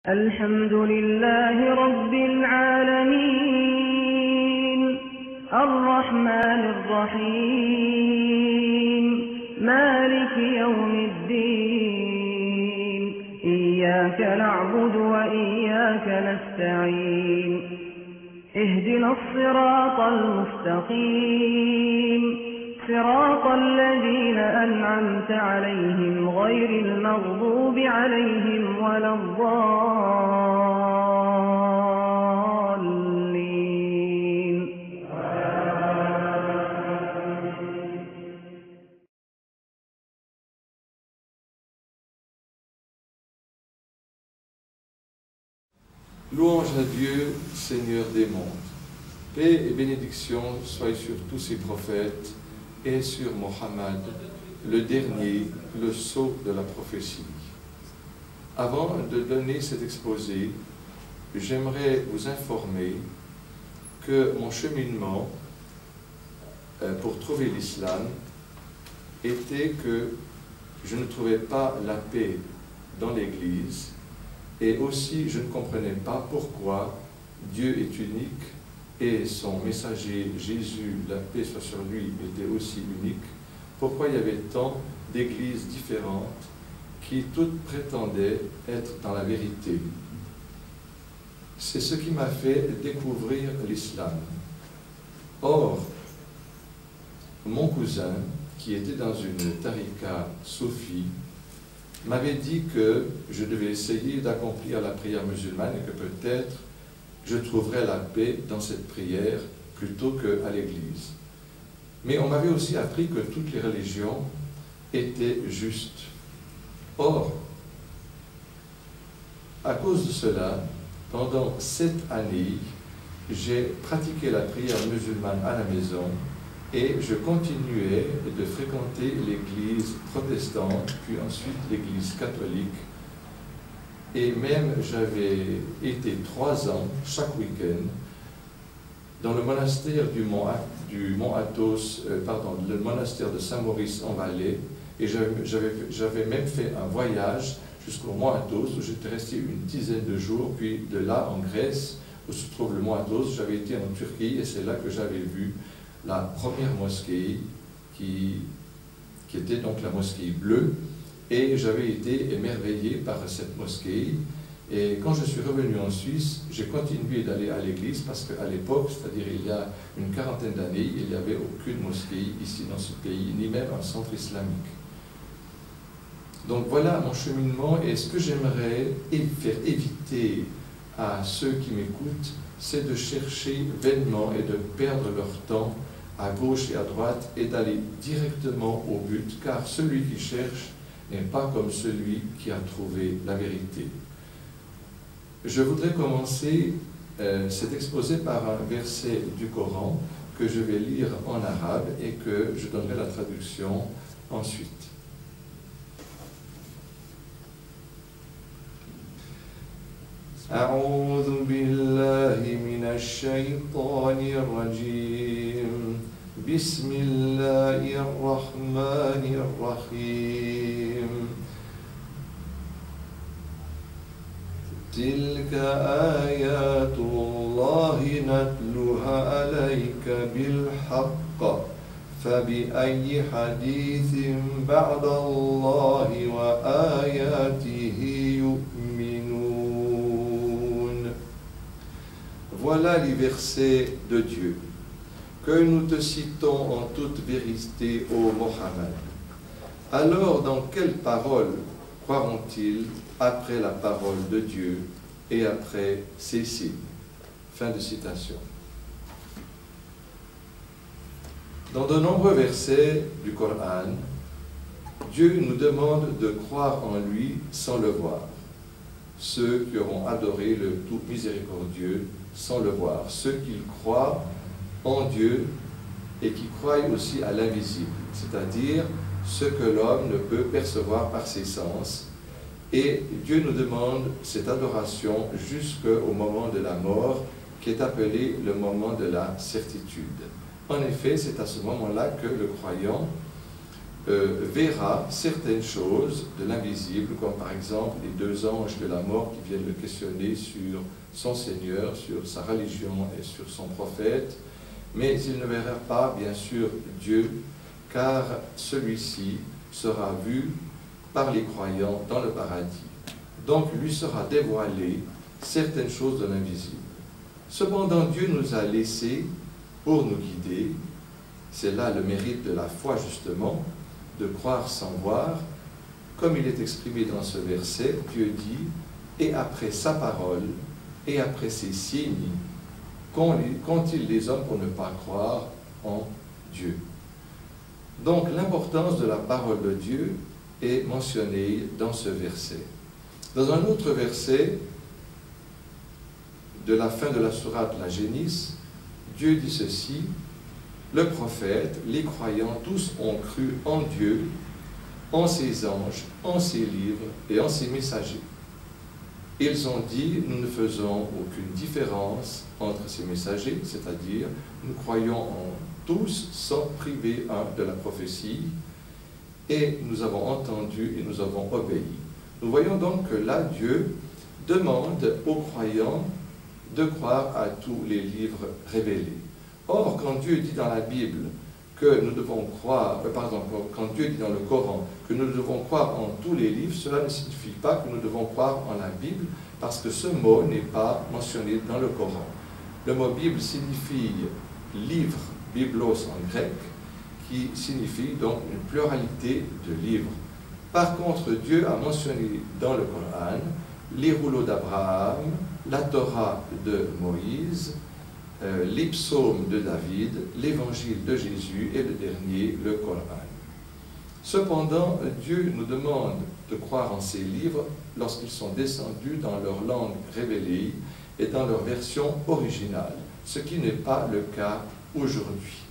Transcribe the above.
الحمد لله رب العالمين الرحمن الرحيم مالك يوم الدين إياك نعبد وإياك نستعين اهدنا الصراط المستقيم صراط الذين أنعمت عليهم غير المغضوب عليهم ولا الضالين. Louange à Dieu, Seigneur des mondes. Paix et bénédiction soient sur tous ses prophètes et sur Mohammed, le dernier, le sceau de la prophétie. Avant de donner cet exposé, j'aimerais vous informer que mon cheminement pour trouver l'islam était que je ne trouvais pas la paix dans l'Église et aussi je ne comprenais pas pourquoi Dieu est unique et son messager Jésus, la paix soit sur lui, était aussi unique. Pourquoi il y avait tant d'églises différentes qui toutes prétendaient être dans la vérité? C'est ce qui m'a fait découvrir l'islam. Or, mon cousin, qui était dans une tarika soufie, m'avait dit que je devais essayer d'accomplir la prière musulmane et que peut-être je trouverais la paix dans cette prière plutôt qu'à l'église. Mais on m'avait aussi appris que toutes les religions étaient justes. Or, à cause de cela, pendant 7 années, j'ai pratiqué la prière musulmane à la maison et je continuais de fréquenter l'église protestante, puis ensuite l'église catholique. Et même j'avais été 3 ans, chaque week-end, dans le monastère du mont Athos, le monastère de Saint-Maurice en Valais, et j'avais même fait un voyage jusqu'au mont Athos, où j'étais resté une dizaine de jours, puis de là en Grèce, où se trouve le mont Athos, j'avais été en Turquie, et c'est là que j'avais vu la première mosquée, qui était donc la mosquée bleue, et j'avais été émerveillé par cette mosquée. Et quand je suis revenu en Suisse, j'ai continué d'aller à l'église parce qu'à l'époque, c'est-à-dire il y a une 40aine d'années, il n'y avait aucune mosquée ici dans ce pays, ni même un centre islamique. Donc voilà mon cheminement, et ce que j'aimerais faire éviter à ceux qui m'écoutent, c'est de chercher vainement et de perdre leur temps à gauche et à droite et d'aller directement au but, car celui qui cherche n'est pas comme celui qui a trouvé la vérité. Je voudrais commencer cet exposé par un verset du Coran que je vais lire en arabe et que je donnerai la traduction ensuite. أعوذ بالله من الشيطان الرجيم بسم الله الرحمن الرحيم تلك آيات الله نتلوها عليك بالحق فبأي حديث بعد الله وآياته يؤمنون. Voilà les versets de Dieu que nous te citons en toute vérité, ô Mohammed. Alors, dans quelle parole croiront-ils après la parole de Dieu et après ses signes? Fin de citation. Dans de nombreux versets du Coran, Dieu nous demande de croire en lui sans le voir. Ceux qui auront adoré le tout miséricordieux sans le voir, ceux qui croient en Dieu et qui croient aussi à l'invisible, c'est-à-dire ce que l'homme ne peut percevoir par ses sens. Et Dieu nous demande cette adoration jusqu'au moment de la mort, qui est appelé le moment de la certitude. En effet, c'est à ce moment-là que le croyant verra certaines choses de l'invisible, comme par exemple les 2 anges de la mort qui viennent le questionner sur son Seigneur, sur sa religion et sur son prophète, mais il ne verra pas bien sûr Dieu, car celui-ci sera vu par les croyants dans le paradis. Donc lui sera dévoilé certaines choses de l'invisible. Cependant, Dieu nous a laissés pour nous guider. C'est là le mérite de la foi, justement, de croire sans voir. Comme il est exprimé dans ce verset, Dieu dit « Et après sa parole, et après ses signes, qu'ont-ils les hommes pour ne pas croire en Dieu ?» Donc l'importance de la parole de Dieu est mentionnée dans ce verset. Dans un autre verset, de la fin de la sourate la Génisse, Dieu dit ceci: le prophète, les croyants, tous ont cru en Dieu, en ses anges, en ses livres et en ses messagers. Ils ont dit, nous ne faisons aucune différence entre ces messagers, c'est-à-dire nous croyons en tous sans priver un de la prophétie, et nous avons entendu et nous avons obéi. Nous voyons donc que là, Dieu demande aux croyants de croire à tous les livres révélés. Or, quand Dieu dit dans la Bible que nous devons croire, quand Dieu dit dans le Coran que nous devons croire en tous les livres, cela ne signifie pas que nous devons croire en la Bible, parce que ce mot n'est pas mentionné dans le Coran. Le mot Bible signifie livre, biblos en grec, qui signifie donc une pluralité de livres. Par contre, Dieu a mentionné dans le Coran les rouleaux d'Abraham, la Torah de Moïse, les psaumes de David, l'évangile de Jésus et le dernier, le Coran. Cependant, Dieu nous demande de croire en ces livres lorsqu'ils sont descendus dans leur langue révélée et dans leur version originale, ce qui n'est pas le cas aujourd'hui.